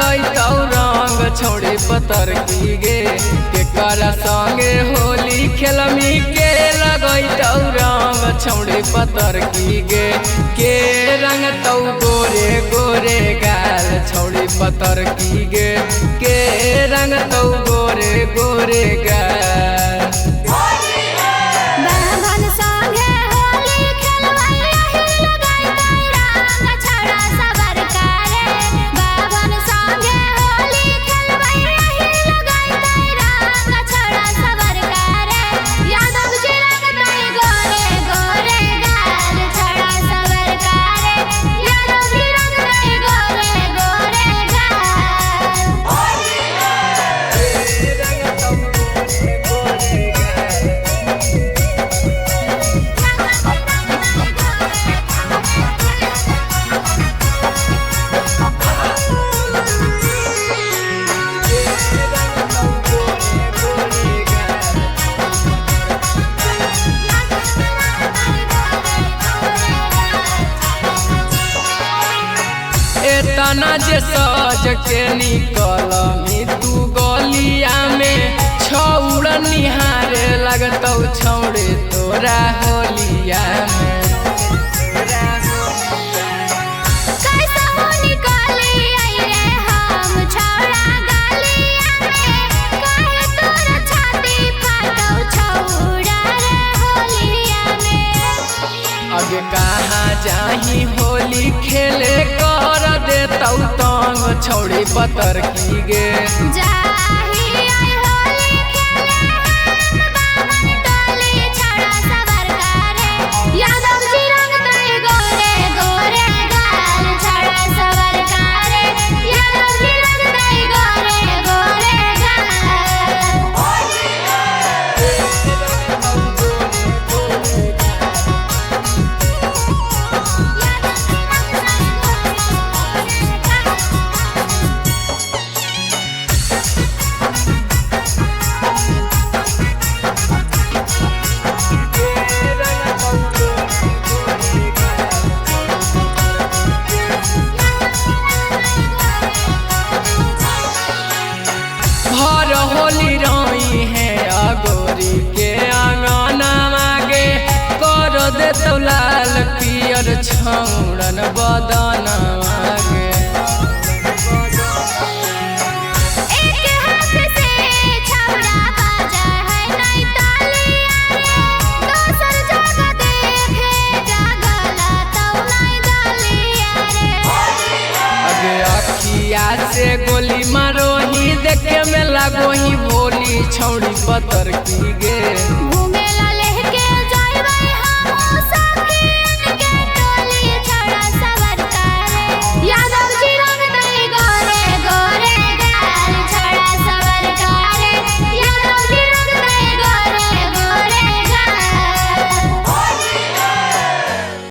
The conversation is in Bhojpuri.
लगैतौ रंग छौड़ी पतर की गे केकर संगे होली खेलमी के लगैतौ रंग छौड़ी पतर की गे के रंग तौ गोरे गोरे गाल छौड़ी पतर की गे के रंग तौ गोरे गोरे गाल तना जे सज के निकलमी तू गलिया में छौड़ निहारे लगतौ छौड़े तोरा होलिया में आगे कहाँ जाही होली खेले कर देतौ तंग छौड़ी पतर की गे होली रही है अगोरी के आंगना मागे कर देतौ लाल पियर छौड़न बदन मागे से गोली मारो ही देखे में लागो ही भोली छौड़ी पतर की गे